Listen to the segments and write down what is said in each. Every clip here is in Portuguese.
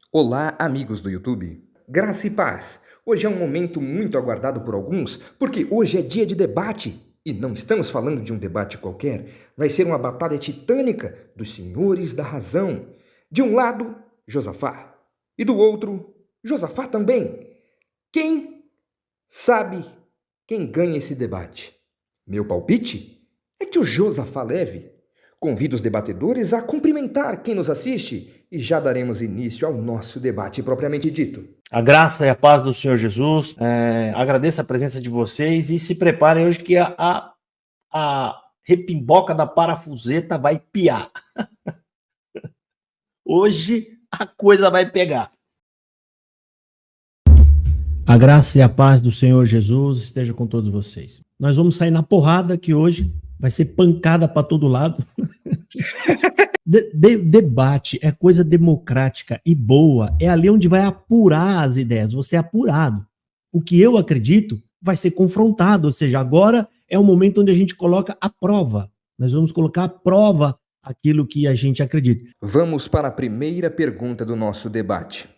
Olá, amigos do YouTube. Graça e paz. Hoje é um momento muito aguardado por alguns, porque hoje é dia de debate. E não estamos falando de um debate qualquer, vai ser uma batalha titânica dos senhores da razão. De um lado, Josafá, e do outro, Josafá também. Quem sabe quem ganha esse debate? Meu palpite é que o Josafá leve. Convido os debatedores a cumprimentar quem nos assiste e já daremos início ao nosso debate propriamente dito. A graça e a paz do Senhor Jesus. Agradeço a presença de vocês e se preparem hoje que a repimboca da parafuseta vai piar. Hoje a coisa vai pegar. A graça e a paz do Senhor Jesus esteja com todos vocês. Nós vamos sair na porrada que hoje vai ser pancada para todo lado. Debate é coisa democrática e boa. É ali onde vai apurar as ideias. Você é apurado. O que eu acredito vai ser confrontado. Ou seja, agora é o momento onde a gente coloca a prova. Nós vamos colocar à prova aquilo que a gente acredita. Vamos para a primeira pergunta do nosso debate.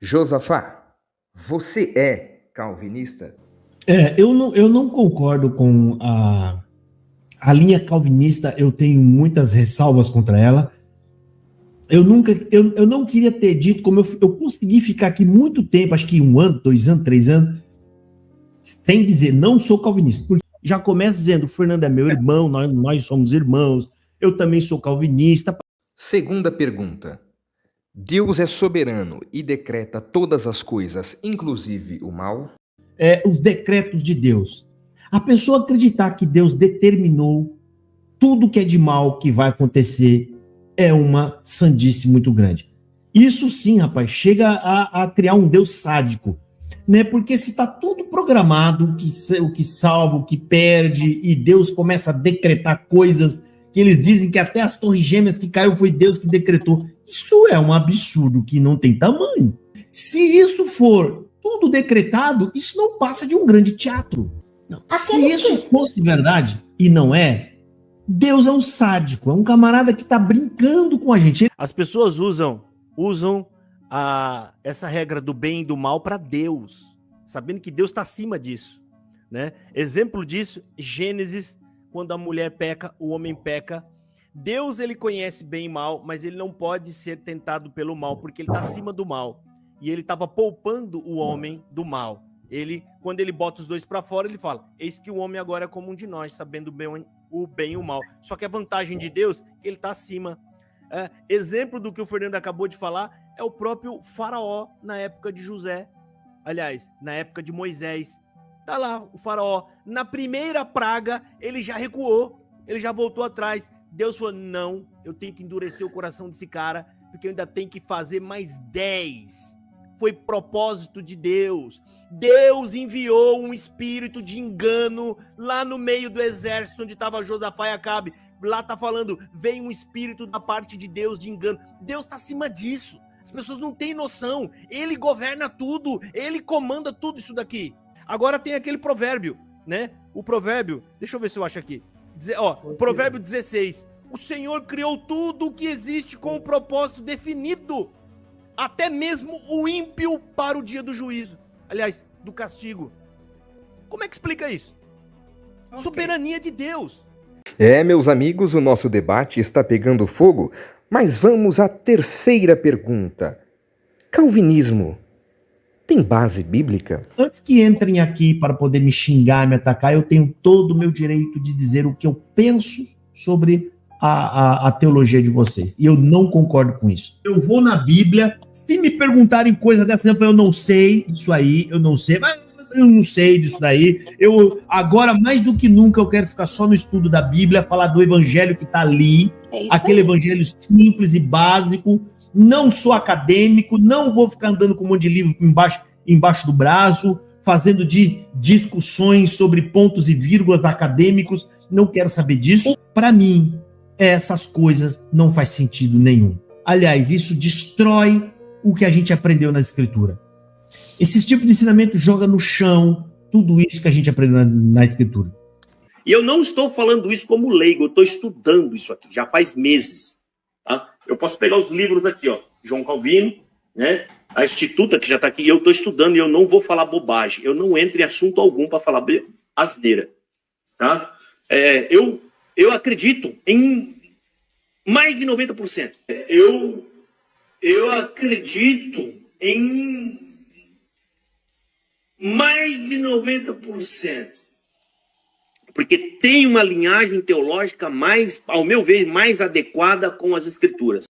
Josafá, você é calvinista? Eu não concordo com a linha calvinista. Eu tenho muitas ressalvas contra ela. Eu não queria ter dito, como eu consegui ficar aqui muito tempo, acho que 1 ano, 2 anos, 3 anos, sem dizer, não sou calvinista. Porque já começa dizendo, o Fernando é meu irmão, nós somos irmãos, eu também sou calvinista. Segunda pergunta. Deus é soberano e decreta todas as coisas, inclusive o mal? Os decretos de Deus. A pessoa acreditar que Deus determinou tudo que é de mal que vai acontecer é uma sandice muito grande. Isso sim, rapaz, chega a criar um Deus sádico, né? Porque se está tudo programado, o que salva, o que perde, e Deus começa a decretar coisas que eles dizem que até as torres gêmeas que caiu foi Deus que decretou. Isso é um absurdo que não tem tamanho. Se isso for tudo decretado, isso não passa de um grande teatro. Não. Se isso fosse verdade, e não é, Deus é um sádico, é um camarada que está brincando com a gente. As pessoas usam essa regra do bem e do mal para Deus, sabendo que Deus está acima disso, né? Exemplo disso, Gênesis, quando a mulher peca, o homem peca. Deus, ele conhece bem e mal, mas ele não pode ser tentado pelo mal, porque ele está acima do mal. E ele estava poupando o homem do mal. Quando ele bota os dois para fora, ele fala, eis que o homem agora é como um de nós, sabendo o bem e o mal. Só que a vantagem de Deus é que ele está acima. Exemplo do que o Fernando acabou de falar é o próprio faraó na época de José. Aliás, na época de Moisés. Tá lá o faraó. Na primeira praga, ele já recuou. Ele já voltou atrás. Deus falou, não, eu tenho que endurecer o coração desse cara, porque eu ainda tenho que fazer mais 10. Foi propósito de Deus. Deus enviou um espírito de engano lá no meio do exército onde estava Josafá e Acabe. Lá tá falando, veio um espírito da parte de Deus de engano. Deus tá acima disso. As pessoas não têm noção. Ele governa tudo, ele comanda tudo isso daqui. Agora tem aquele provérbio, né? O provérbio, deixa eu ver se eu acho aqui. Provérbio 16. O Senhor criou tudo o que existe com um propósito definido. Até mesmo o ímpio para o dia do juízo. Aliás, do castigo. Como é que explica isso? Okay. Soberania de Deus. Meus amigos, o nosso debate está pegando fogo, mas vamos à terceira pergunta. Calvinismo tem base bíblica? Antes que entrem aqui para poder me xingar, me atacar, eu tenho todo o meu direito de dizer o que eu penso sobre a teologia de vocês. E eu não concordo com isso. Eu vou na Bíblia, se me perguntarem coisa dessa, eu não sei disso aí, eu não sei, mas eu não sei disso daí. Agora, mais do que nunca, eu quero ficar só no estudo da Bíblia, falar do evangelho que está ali, aquele evangelho simples e básico. Não sou acadêmico, não vou ficar andando com um monte de livro embaixo do braço, fazendo discussões sobre pontos e vírgulas acadêmicos. Não quero saber disso. Para mim, essas coisas não faz sentido nenhum. Aliás, isso destrói o que a gente aprendeu na Escritura. Esse tipo de ensinamento joga no chão tudo isso que a gente aprendeu na Escritura. E eu não estou falando isso como leigo, eu estou estudando isso aqui, já faz meses. Tá? Eu posso pegar os livros aqui, ó, João Calvino, né? A instituta que já está aqui, eu estou estudando e eu não vou falar bobagem. Eu não entro em assunto algum para falar asneira. Tá? Eu acredito em mais de 90%. Eu acredito em mais de 90%. Porque tem uma linhagem teológica mais, ao meu ver, mais adequada com as Escrituras.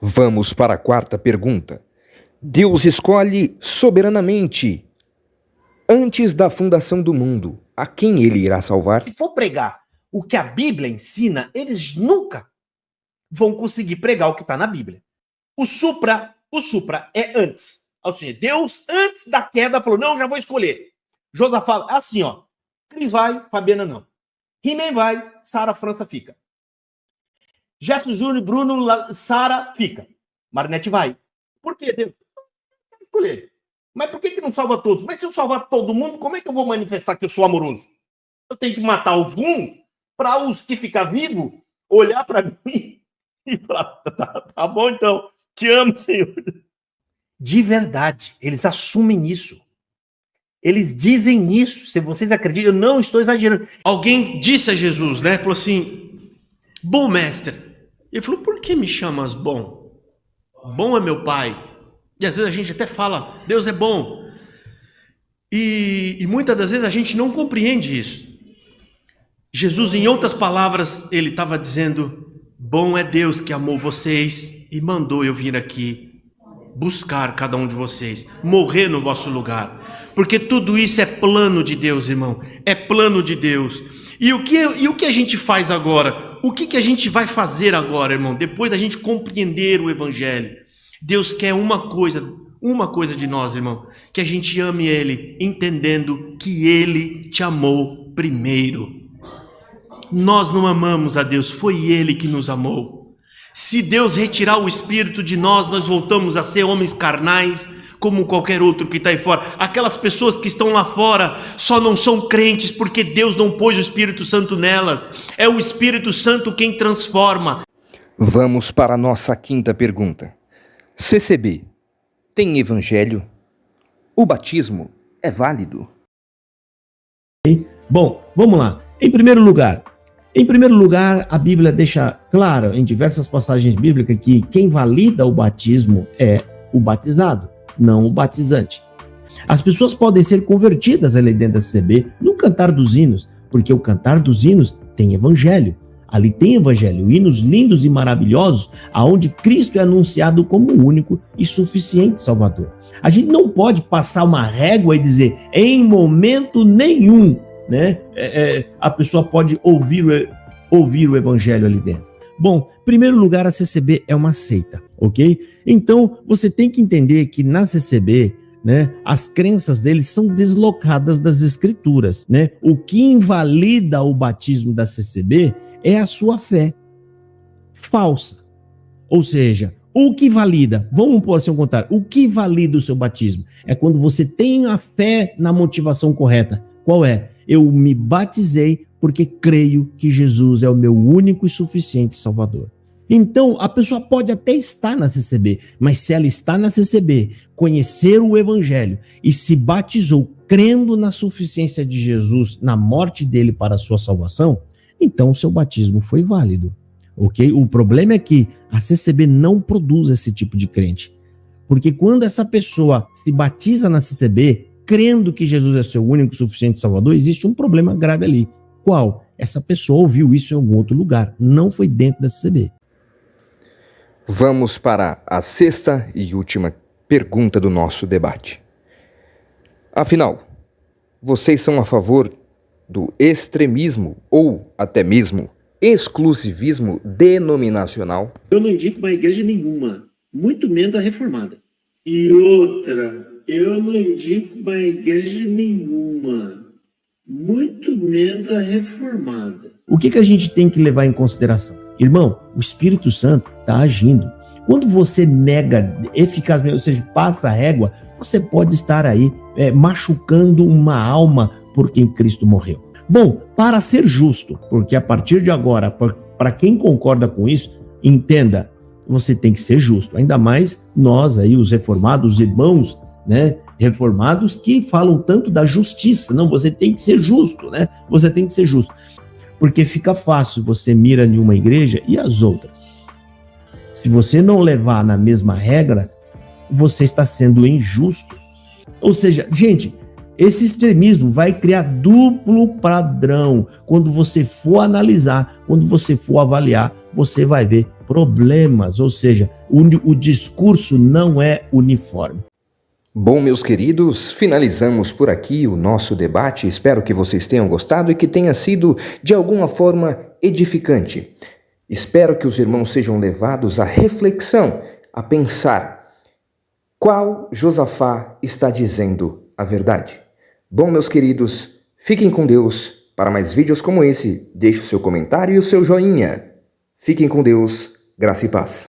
Vamos para a quarta pergunta. Deus escolhe soberanamente, antes da fundação do mundo, a quem ele irá salvar? Se for pregar o que a Bíblia ensina, eles nunca vão conseguir pregar o que está na Bíblia. O supra é antes. Ou seja, Deus, antes da queda, falou, não, já vou escolher. Josafá, assim, ó. Cris vai, Fabiana não. He-Man vai, Sara França fica. Jefferson Júnior, Bruno, Sara fica. Marinette vai. Por quê, Deus? Não escolher. Mas por que não salva todos? Mas se eu salvar todo mundo, como é que eu vou manifestar que eu sou amoroso? Eu tenho que matar os para os que ficam vivos olhar para mim e falar, tá bom então, te amo, Senhor. De verdade, eles assumem isso. Eles dizem isso. Se vocês acreditam, eu não estou exagerando. Alguém disse a Jesus, né? Falou assim, bom mestre. Ele falou, por que me chamas bom? Bom é meu pai. E às vezes a gente até fala, Deus é bom. E muitas das vezes a gente não compreende isso. Jesus, em outras palavras, ele estava dizendo, bom é Deus que amou vocês e mandou eu vir aqui buscar cada um de vocês, morrer no vosso lugar. Porque tudo isso é plano de Deus, irmão. É plano de Deus. E o que a gente faz agora? O que a gente vai fazer agora, irmão? Depois da gente compreender o Evangelho. Deus quer uma coisa de nós, irmão. Que a gente ame Ele, entendendo que Ele te amou primeiro. Nós não amamos a Deus, foi Ele que nos amou. Se Deus retirar o Espírito de nós, nós voltamos a ser homens carnais, como qualquer outro que está aí fora. Aquelas pessoas que estão lá fora só não são crentes porque Deus não pôs o Espírito Santo nelas. É o Espírito Santo quem transforma. Vamos para a nossa quinta pergunta. CCB, tem evangelho? O batismo é válido? Bom, vamos lá. Em primeiro lugar, a Bíblia deixa claro em diversas passagens bíblicas que quem valida o batismo é o batizado, não o batizante. As pessoas podem ser convertidas ali dentro da CCB no cantar dos hinos, porque o cantar dos hinos tem evangelho. Ali tem evangelho, hinos lindos e maravilhosos, aonde Cristo é anunciado como o único e suficiente Salvador. A gente não pode passar uma régua e dizer, em momento nenhum, né, a pessoa pode ouvir o evangelho ali dentro. Bom, em primeiro lugar, a CCB é uma seita, ok? Então, você tem que entender que na CCB, né, as crenças deles são deslocadas das escrituras, né? O que invalida o batismo da CCB é a sua fé falsa. Ou seja, o que valida, vamos pôr assim ao contrário, o que valida o seu batismo é quando você tem a fé na motivação correta. Qual é? Eu me batizei porque creio que Jesus é o meu único e suficiente Salvador. Então, a pessoa pode até estar na CCB, mas se ela está na CCB, conhecer o Evangelho e se batizou crendo na suficiência de Jesus, na morte dele para a sua salvação, então o seu batismo foi válido, ok? O problema é que a CCB não produz esse tipo de crente, porque quando essa pessoa se batiza na CCB, crendo que Jesus é seu único e suficiente Salvador, existe um problema grave ali. Qual? Essa pessoa ouviu isso em algum outro lugar, não foi dentro da CCB. Vamos para a sexta e última pergunta do nosso debate. Afinal, vocês são a favor do extremismo ou até mesmo exclusivismo denominacional? Eu não indico uma igreja nenhuma, muito menos a reformada. E outra, eu não indico uma igreja nenhuma, muito menos a reformada. O que a gente tem que levar em consideração? Irmão, o Espírito Santo está agindo. Quando você nega eficazmente, ou seja, passa a régua, você pode estar aí machucando uma alma por quem Cristo morreu. Bom, para ser justo, porque a partir de agora, para quem concorda com isso, entenda, você tem que ser justo. Ainda mais nós aí, os reformados, os irmãos, né, reformados que falam tanto da justiça. Não, você tem que ser justo, né? Você tem que ser justo. Porque fica fácil, você mira em uma igreja e as outras. Se você não levar na mesma regra, você está sendo injusto. Ou seja, gente, esse extremismo vai criar duplo padrão. Quando você for analisar, quando você for avaliar, você vai ver problemas. Ou seja, o discurso não é uniforme. Bom, meus queridos, finalizamos por aqui o nosso debate. Espero que vocês tenham gostado e que tenha sido, de alguma forma, edificante. Espero que os irmãos sejam levados à reflexão, a pensar qual Josafá está dizendo a verdade. Bom, meus queridos, fiquem com Deus. Para mais vídeos como esse, deixe o seu comentário e o seu joinha. Fiquem com Deus, graça e paz.